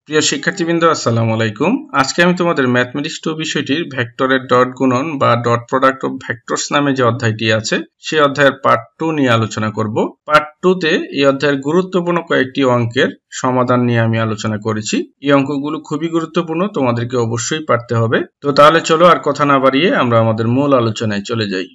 প্রিয় শিক্ষার্থীবৃন্দ, আসসালামু আলাইকুম। আজকে আমি তোমাদের ম্যাথমেটিক্স 2 বিষয়টির ভেক্টরের ডট গুণন বা ডট প্রোডাক্ট অফ ভেক্টরস নামে যে অধ্যায়টি আছে সেই অধ্যায়ের পার্ট 2 নিয়ে আলোচনা করব। পার্ট 2 তে এই অধ্যায়ের গুরুত্বপূর্ণ কয়েকটি অঙ্কের সমাধান নিয়ে আমি আলোচনা করেছি। এই অঙ্কগুলো খুবই গুরুত্বপূর্ণ, তোমাদেরকে অবশ্যই পারতে হবে। তো তাহলে চলো আর কথা না বাড়িয়ে আমরা আমাদের মূল আলোচনায় চলে যাই।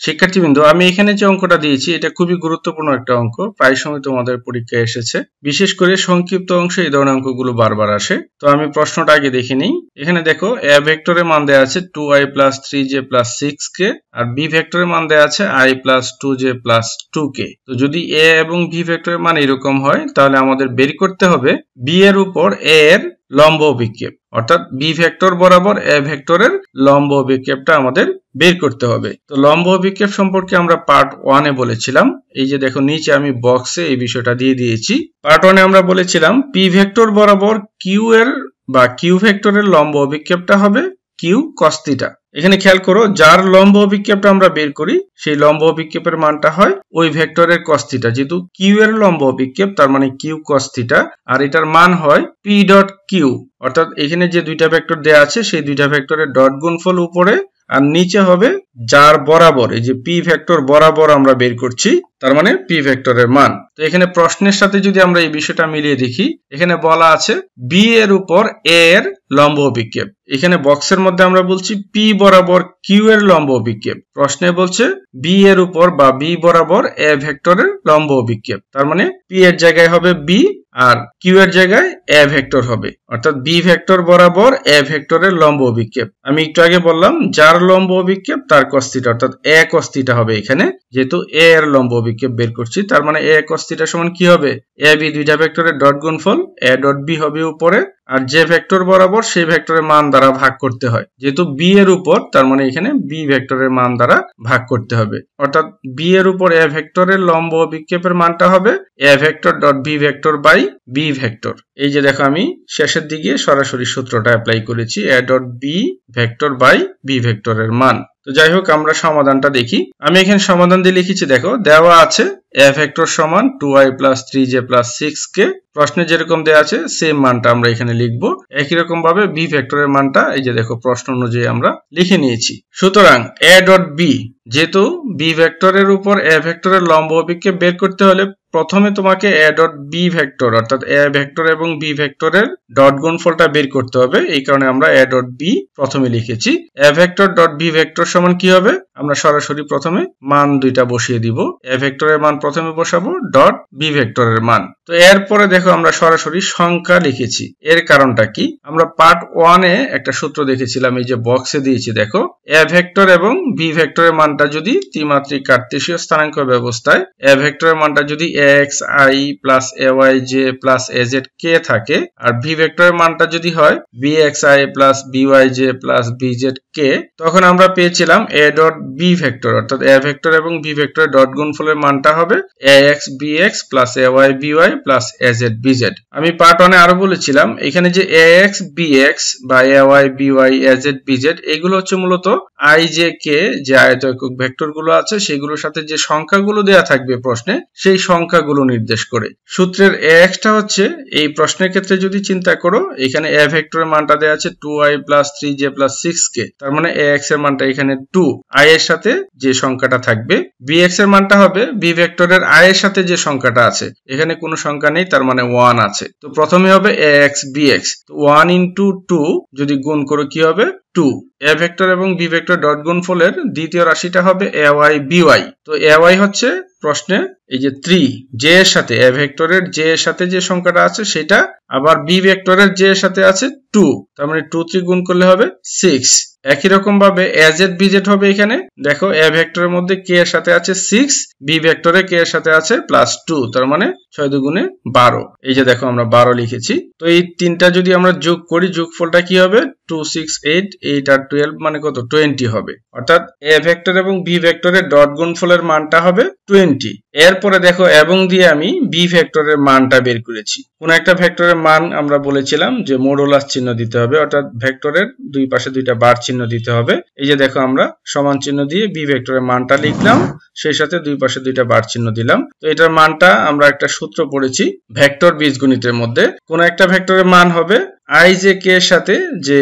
শিক্ষার্থীবৃন্দ, আমি এখানে যে অঙ্কটা দিয়েছি এটা খুবই গুরুত্বপূর্ণ একটা অঙ্ক, প্রায় সময় তোমাদের পরীক্ষায় এসেছে। বিশেষ করে সংক্ষিপ্ত অংশে এই ধরনের অঙ্কগুলো বারবার আসে। তো আমি প্রশ্নটা আগে দেখে নিই। এখানে দেখো, এ ভেক্টরের মান দেওয়া আছে 2i plus 3j plus 6k, আর বি ভেক্টরের মান দেওয়া আছে i plus 2j plus 2k। তো যদি এ এবং বি ভেক্টরের মান এরকম হয় তাহলে আমাদের বের করতে হবে বি এর উপর এ এর লম্ব অভিক্ষেপ, অর্থাৎ বি ভেক্টর বরাবর এ ভেক্টরের লম্ব অভিক্ষেপটা আমাদের বের করতে হবে। তো লম্ব অভিক্ষেপ সম্পর্কে আমরা পার্ট 1 এ বলেছিলাম। এই যে দেখো, নিচে আমি বক্সে এই বিষয়টা দিয়ে দিয়েছি। পার্ট 1 এ আমরা বলেছিলাম পি ভেক্টর বরাবর কিউ এর বা কিউ ভেক্টরের লম্ব অভিক্ষেপটা হবে কিউ কস থিটা। এখানে খেয়াল করো, যার লম্ব অভিক্ষেপটা আমরা বের করি সেই লম্ব অভিক্ষেপের মানটা হয় ওই ভেক্টরের কস থিটা। যেহেতু কিউ এর লম্ব অভিক্ষেপ তার মানে কিউ কস থিটা, আর এটার মান হয় পি ডট কিউ। অর্থাৎ এখানে যে দুইটা ভেক্টর দেয়া আছে সেই দুইটা ভেক্টরের ডট গুণফল উপরে, আর নিচে হবে যার বরাবর, এই যে পি ভেক্টর বরাবর আমরা বের করছি তার মানে পি ভেক্টরের মান। তো এখানে প্রশ্নের সাথে যদি আমরা এই বিষয়টা মিলিয়ে দেখি, এখানে বলা আছে বি এর উপর এ এর লম্ব অভিক্ষেপ। এখানে বক্সের মধ্যে আমরা বলছি পি বরাবর কিউ এর লম্ব অভিক্ষেপ, প্রশ্নে বলছে বি এর উপর বা বি বরাবর এ ভেক্টরের লম্ব অভিক্ষেপ। তার মানে পি এর জায়গায় হবে বি আর কিউ এর জায়গায় এ ভেক্টর হবে, অর্থাৎ বি ভেক্টর বরাবর এ ভেক্টরের লম্ব অভিক্ষেপ। আমি একটু আগে বললাম যার লম্ব অভিক্ষেপ তার কস থিটা, অর্থাৎ এ কস থিটা হবে এখানে। যেহেতু এ এর লম্ব অভিক্ষেপ বের করছি তার মানে এ কস থিটা সমান কি হবে, এ বি দুইটা ভেক্টরের ডট গুণফল, এ ডট বি হবে উপরে, আর যে ভেক্টর বরাবর সেই ভেক্টরের মান দ্বারা ভাগ করতে হয়। যেহেতু বি এর উপর তার মানে এখানে বি ভেক্টরের মান দ্বারা ভাগ করতে হবে, অর্থাৎ বি এর উপর এ ভেক্টরের লম্ব অভিক্ষেপের মানটা হবে A vector dot B vector by B vector. এই যে দেখো, আমি শেষের দিকে সরাসরি সূত্রটা অ্যাপ্লাই করেছি, A dot B vector by B ভেক্টরের মান। তো যাই হোক, আমরা সমাধানটা দেখি। আমি এখানে সমাধান দিয়ে লিখেছি, দেখো দেওয়া আছে এ ভেক্টর সমান 2i plus 3j plus 6k। প্রশ্নে যেরকম দেওয়া আছে সেম মানটা আমরা এখানে লিখব। একই রকম ভাবে বি ভেক্টরের মানটা এই যে দেখো প্রশ্ন অনুযায়ী আমরা লিখে নিয়েছি। সুতরাং এ ডট বি, যেহেতু বি ভেক্টরের উপর এ ভেক্টরের লম্ব অভিক্ষেপ বের করতে হলে প্রথমে তোমাকে এ ডট বি ভেক্টর, অর্থাৎ এ ভেক্টর এবং বি ভেক্টরের ডট গুণফলটা বের করতে হবে। এই কারণে আমরা এ ডট বি প্রথমে লিখেছি। A vector dot B vector সমান কি হবে, আমরা সরাসরি প্রথমে মান দুইটা বসিয়ে দিব। এ ভেক্টরের মান প্রথমে বসাবো, ডট বি ভেক্টরের মান। তো এরপরে দেখো আমরা সরাসরি সংখ্যা লিখেছি। এর কারণটা কি, আমরা পার্ট 1 এ একটা সূত্র দেখেছিলাম, এই যে বক্সে দিয়েছি দেখো, এ ভেক্টর এবং বি ভেক্টরের মানটা যদি ত্রিমাত্রিক কার্তেশীয় স্থানাঙ্ক ব্যবস্থায় এ ভেক্টরের মানটা যদি X I plus A Y J plus A Z K থাকে, আর ভি ভেক্টরের মানটা যদি হয় B X I plus B Y J plus B Z K, তখন আমরা পেয়েছিলাম এ ডট বি ভেক্টর, অর্থাৎ এ ভেক্টর এবং বি ভেক্টরের ডট গুণফলের মানটা হবে A X B X plus A Y B Y plus A Z B Z. আমি পার্ট 1 এ আরো বলেছিলাম এখানে যে এ এক্স বি এক্স বা A Y B Y A Z B Z, এগুলো হচ্ছে মূলত আই জে কে যে আয়ত একক ভেক্টর গুলো আছে সেগুলোর সাথে যে সংখ্যাগুলো দেয়া থাকবে প্রশ্নে সেই সংখ্যাগুলো নির্দেশ করে। সূত্রের এ এক্সটা হচ্ছে, এই প্রশ্নের ক্ষেত্রে যদি চিন্তা করো, এখানে এ ভেক্টরের মানটা দেয়া আছে 2i plus 3j plus 6k, তার মানে এ এক্স এর মানটা এখানে 2, আই এর সাথে যে সংখ্যাটা থাকবে। বি এক্স এর মানটা হবে বি ভেক্টরের আই এর সাথে যে সংখ্যাটা আছে, এখানে কোনো সংখ্যা নেই তার মানে 1 আছে। তো প্রথমে হবে A X B x, 1 into 2 যদি গুণ করো কি হবে 2। এ ভেক্টর এবং বি ভেক্টর ডট গুণফলের দ্বিতীয় রাশিটা হবে এ ওয়াই বি ওয়াই। তো এ ওয়াই হচ্ছে প্রশ্নে এই যে 3, জে এর সাথে এ ভেক্টরের জে এর সাথে যে সংখ্যাটা আছে সেটা, আবার বি ভেক্টরের জে এর সাথে আছে 2, তার মানে 2 3 গুণ করলে হবে 6। একই রকম ভাবে এ জেড বি জেড হবে, এখানে দেখো এ ভেক্টরের মধ্যে কে এর সাথে আছে 6, বি ভেক্টরে কে এর সাথে আছে প্লাস 2, তার মানে 6 দুগুণে 12। এই যে দেখো আমরা 12 লিখেছি। তো এই তিনটা যদি আমরা যোগ করি, যোগফলটা কি হবে 2 6 8 8 আর 12 মানে কত 20 হবে, অর্থাৎ এ ভেক্টর এবং বি ভেক্টরের ডট গুণফলের মানটা হবে 20। এরপরে দেখো এবং দিয়ে আমি বি ভেক্টরের মানটা বের করেছি। কোন একটা ভেক্টরের মান আমরা বলেছিলাম যে মডুলাস চিহ্ন দিতে হবে, অর্থাৎ ভেক্টরের দুই পাশে দুইটা বার চিহ্ন দিতে হবে। এই যে দেখো আমরা সমান চিহ্ন দিয়ে বি ভেক্টরের মানটা লিখলাম, সেই সাথে দুই পাশে দুইটা বার চিহ্ন দিলাম। তো এটার মানটা আমরা একটা সূত্র পড়েছি ভেক্টর বীজগণিতের মধ্যে। কোন একটা ভেক্টরের মান হবে আই জে কে এর সাথে যে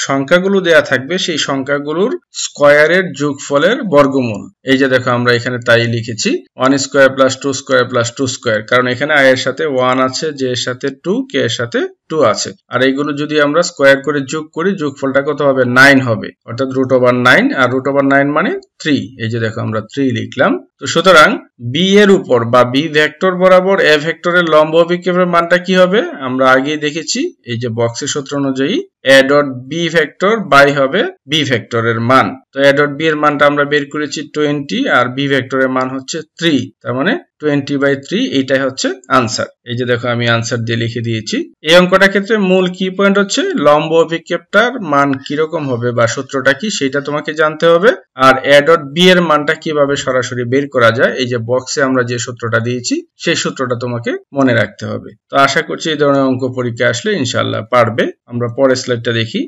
সংখ্যাগুলো দেয়া থাকবে সেই সংখ্যাগুলোর স্কয়ারের যোগফলের বর্গমূল। এই যে দেখো আমরা এখানে তাই লিখেছি 1 square plus 2 square plus 2 square, কারণ এখানে আই এর সাথে 1 আছে, জে এর সাথে 2, কে এর সাথে 2 আছে। আর এইগুলো যদি আমরা স্কয়ার করে যোগ করি, যোগফলটা কত হবে? 9 হবে, অর্থাৎ √9। আর √9 মানে 3। এই যে দেখো আমরা 3 লিখলাম। তো সুতরাং বি এর উপর বা বি ভেক্টর বরাবর এ ভেক্টরের লম্ব অভিক্ষেপের মানটা কি হবে? আমরা আগেই দেখেছি, এই যে বক্সের সূত্র অনুযায়ী a dot B vector by হবে বি ভেক্টরের মান। তো a ডট বি এর মানটা আমরা বের করেছি 20, আর বি ভেক্টরের মান হচ্ছে 3, তার মানে 20/3। এইটাই হচ্ছে আনসার। এই যে দেখো আমি আনসার দিয়ে লিখে দিয়েছি। এই অঙ্কটার ক্ষেত্রে মূল কি পয়েন্ট হচ্ছে লম্ব অভিক্ষেপটার মান কিরকম হবে বা সূত্রটা কি সেটা তোমাকে জানতে হবে। আর a ডট বি এর মানটা কিভাবে সরাসরি বের করা যায়, এই যে বক্সে আমরা যে সূত্রটা দিয়েছি সেই সূত্রটা তোমাকে মনে রাখতে হবে। তো আশা করছি এই ধরনের অঙ্ক পরীক্ষা আসলে ইনশাআল্লাহ পারবে। আমরা পরের স্লাইডটা দেখি।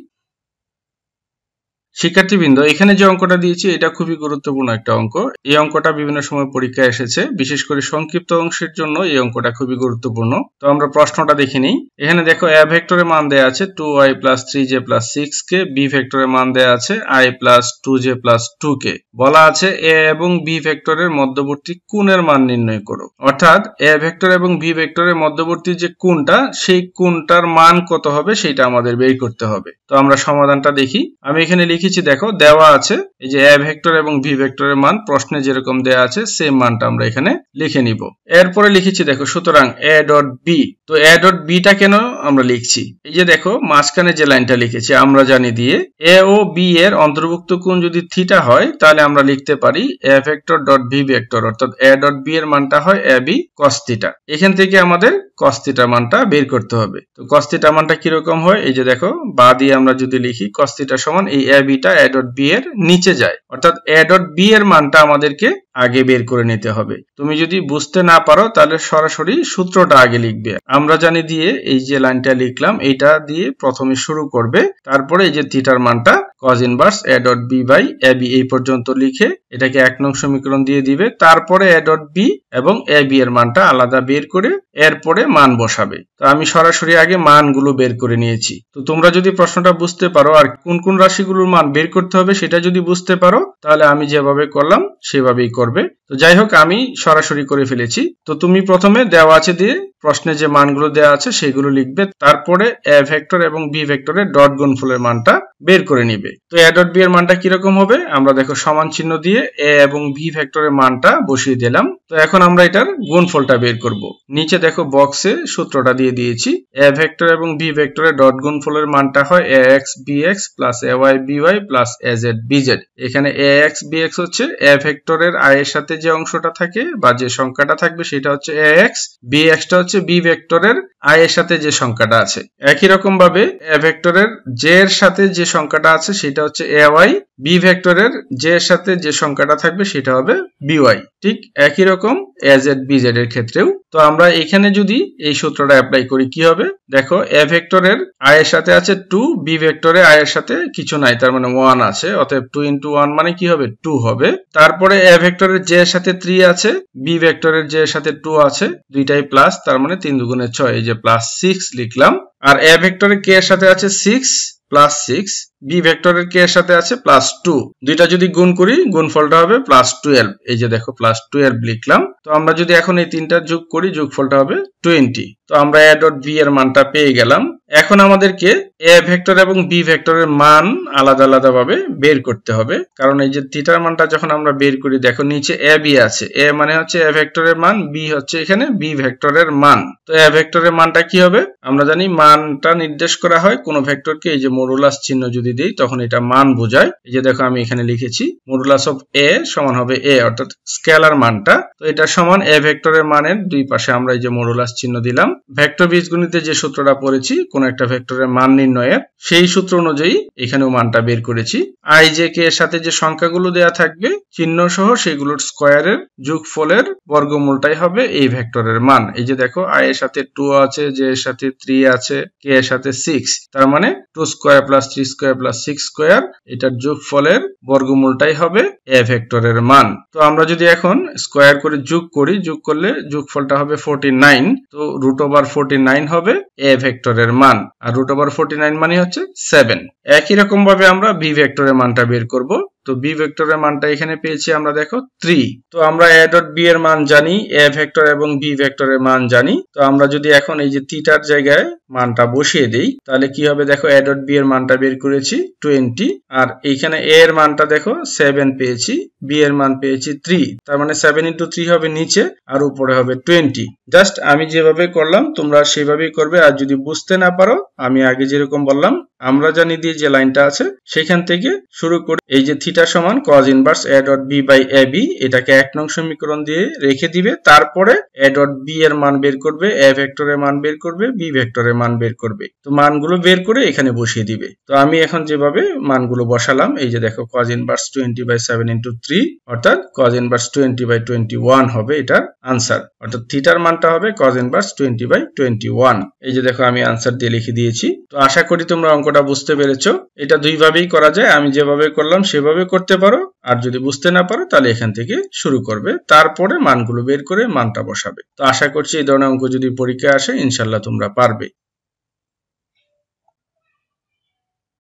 শিক্ষার্থীবৃন্দ, এখানে যে অঙ্কটা দিয়েছি এটা খুবই গুরুত্বপূর্ণ একটা অঙ্ক। এই অঙ্কটা বিভিন্ন সময় পরীক্ষায় এসেছে, বিশেষ করে সংক্ষিপ্ত অংশের জন্য এই অঙ্কটা খুবই গুরুত্বপূর্ণ। তো আমরা প্রশ্নটা দেখে নিই। এখানে দেখো a ভেক্টরের মান দেয়া আছে 2y + 3j + 6k, b ভেক্টরের মান দেয়া আছে i + 2j + 2k। বলা আছে a এবং b ভেক্টরের মধ্যবর্তী কোণের মান নির্ণয় করো। অর্থাৎ a ভেক্টর এবং b ভেক্টরের মধ্যবর্তী যে কোণটা, সেই কোণটার মান কত হবে সেটা আমাদের বের করতে হবে। তো আমরা সমাধানটা দেখি। আমি এখানে লিখেছি, দেখো দেওয়া আছে এই যে a ভেক্টর এবং b ভেক্টরের মান প্রশ্নে যেরকম দেয়া আছে সেম মানটা আমরা এখানে লিখে নিব। এরপরে লিখেছি দেখো, সুতরাং a ডট b। তো a ডট b টা কেন আমরা লিখছি? এই যে দেখো মাঝখানে যে লাইনটা লিখেছি আমরা জানি দিয়ে a ও b এর অন্তর্ভুক্ত কোণ যদি থিটা হয়, তাহলে আমরা লিখতে পারি a vector dot b vector, অর্থাৎ a ডট b এর মানটা হয় ab cos থিটা। এখান থেকে আমাদের cos থিটা মানটা বের করতে হবে। তো cos থিটা মানটা কিরকম হয়? এই যে দেখো বা দিয়ে আমরা যদি লিখি cos থিটা সমান এই ab টা a ডট b এর নিচে যায়, অর্থাৎ a ডট b এর মানটা আমাদেরকে আগে বের করে নিতে হবে। তুমি যদি বুঝতে না পারো তাহলে সরাসরি সূত্রটা আগে লিখবে। আমরা জানি দিয়ে এই যে লাইনটা লিখলাম এইটা দিয়ে প্রথমে শুরু করবে, তারপরে এই যে থিটার মানটা cos inverse a dot b by ab এই পর্যন্ত লিখে এটাকে 1 নং সমীকরণ দিয়ে দিবে। তারপরে a ডট b এবং ab এর মানটা আলাদা বের করে এরপরে মান বসাবে। তো আমি সরাসরি আগে মানগুলো বের করে নিয়েছি। তো তোমরা যদি প্রশ্নটা বুঝতে পারো আর কোন কোন রাশিগুলোর মান বের করতে হবে সেটা যদি বুঝতে পারো, তাহলে আমি যেভাবে করলাম সেভাবেই করবে। তো যাই হোক আমি সরাসরি করে ফেলেছি। তো তুমি প্রথমে দেওয়া আছে দিয়ে প্রশ্নে যে মানগুলো দেওয়া আছে সেগুলো লিখবে, তারপরে a ভেক্টর এবং b ভেক্টরের ডট গুণফলের মানটা বের করে নিবে। তো a ডট b এর মানটা কিরকম হবে? আমরা দেখো সমান চিহ্ন দিয়ে a এবং b ভেক্টরের মানটা বসিয়ে দিলাম। তো এখন আমরা এটার গুণফলটা বের করব। নিচে দেখো বক্সে সূত্রটা দিয়ে দিয়েছি, a ভেক্টর এবং b ভেক্টরের ডট গুণফলের মানটা হয় ax bx plus ay by plus az bz। এখানে ax bx হচ্ছে a ভেক্টরের i এর সাথে যে অংশটা থাকে বা যে সংখ্যাটা থাকবে সেটা হচ্ছে ax, bx টা হচ্ছে b ভেক্টরের i এর সাথে যে সংখ্যাটা আছে। একই রকম ভাবে a ভেক্টরের j এর সাথে যে সংখ্যাটা আছে সেটা হচ্ছে ay, b ভেক্টরের j এর সাথে যে সংখ্যাটা থাকবে সেটা হবে by। ঠিক একই রকম az bz এর ক্ষেত্রেও। তো আমরা এখানে যদি এই সূত্রটা অ্যাপ্লাই করি কি হবে? দেখো a ভেক্টরের i এর সাথে আছে 2, b ভেক্টরে i এর সাথে কিছু নাই, তার মানে 1 আছে, অতএব 2 × 1 মানে কি হবে? 2 হবে। তারপরে a ভেক্টরের j এর সাথে 3 আছে, b ভেক্টরের j এর সাথে 2 আছে, দুইটাই প্লাস, তার মানে 3 × 2 = 6, এই যে +6 লিখলাম। আর a ভেক্টরের k এর সাথে আছে 6 +6, b ভেক্টরের k এর সাথে আছে +2, দুইটা যদি গুণ করি গুণফলটা হবে +12। এই যে দেখো +12 লিখলাম। তো আমরা যদি এখন এই তিনটা যোগ করি যোগফলটা হবে 20। তো আমরা a ডট b এর মানটা পেয়ে গেলাম। এখন আমাদেরকে a ভেক্টর এবং b ভেক্টরের মান আলাদা আলাদা ভাবে বের করতে হবে, কারণ এই যে থিটার মানটা যখন আমরা বের করি দেখো নিচে a b আছে, a মানে হচ্ছে a ভেক্টরের মান, b হচ্ছে এখানে b ভেক্টরের মান। তো a ভেক্টরের মানটা কি হবে? আমরা জানি মানটা নির্দেশ করা হয় কোন ভেক্টরকে এই যে মডুলাস চিহ্ন যদি দিই তখন এটা মান বোঝায়। এই যে দেখো আমি এখানে লিখেছি মডুলাস অফ এ সমান হবে এ, অর্থাৎ স্কেলার মানটা। তো এটা সমান এ ভেক্টরের মানের দুই পাশে আমরা এই যে মডুলাস চিহ্ন দিলাম। ভেক্টর বীজগণিতে যে সূত্রটা পড়েছি কোন একটা ভেক্টরের মান নির্ণয়ের, সেই সূত্র অনুযায়ী এখানেও মানটা বের করেছি। আই জে কে এর সাথে যে সংখ্যাগুলো দেয়া থাকবে চিহ্ন সহ সেগুলোর স্কয়ারের যোগফলের বর্গমূলটাই হবে এই ভেক্টরের মান। এই যে দেখো আই এর সাথে 2 আছে, জে এর সাথে 3 আছে, কে এর সাথে 6, তার মানে 2 square plus 3 square plus 6 square, এটার যোগফলের বর্গমূলটাই হবে এ ভেক্টরের মান। তো আমরা যদি এখন স্কয়ার করে যোগ করি, যোগ করলে যোগফলটা হবে 49। তো √49 হবে এ ভেক্টরের মান, আর √49 মানে হচ্ছে 7। একই রকম ভাবে আমরা বি ভেক্টরের মানটা বের করব। তো বি ভেক্টরের মানটা এখানে পেয়েছি আমরা দেখো 3। তো আমরা a ডট b এর মান জানি, a ভেক্টর এবং b ভেক্টরের মান জানি। তো আমরা যদি এখন এই যে থিটার জায়গায় মানটা বসিয়ে দেই তাহলে কি হবে দেখো a ডট b এর মানটা বের করেছি 20, আর এইখানে a এর মানটা দেখো 7 পেয়েছি, b এর মান পেয়েছি 3, তার মানে 7 × 3 হবে নিচে আর উপরে হবে 20। জাস্ট আমি যেভাবে করলাম তোমরা সেভাবেই করবে। আর যদি বুঝতে না পারো আমি আগে যেরকম বললাম আমরা জানি দিয়ে যে লাইনটা আছে সেখান থেকে শুরু করে এই যে থিটা সমান cos inverse a dot b by ab, এটাকে 1 নং সমীকরণ দিয়ে রেখে দিবে। তারপরে a ডট b এর মান বের করবে, a ভেক্টরের মান বের করবে, b ভেক্টরের মান বের করবে। তো মানগুলো বের করে এখানে বসিয়ে দিবে। তো আমি এখন যেভাবে মানগুলো বসালাম এই যে দেখো cos ইনভার্স 20/7 × 3 অর্থাৎ cos ইনভার্স 20/21 হবে এটার আনসার, অর্থাৎ থিটার মানটা হবে cos ইনভার্স 20/21। এই যে দেখো আমি আনসার দিয়ে লিখে দিয়েছি। তো আশা করি তোমরা অঙ্কটা বুঝতে পেরেছো। এটা দুই ভাবেই করা যায়, আমি যেভাবে করলাম সেভাবে করতে পারো, আর যদি বুঝতে না পারো তাহলে এখান থেকে শুরু করবে, তারপরে মানগুলো বের করে মানটা বসাবে। তো আশা করছি এই ধরনের অঙ্ক যদি পরীক্ষায় আসে ইনশাল্লাহ তোমরা পারবে।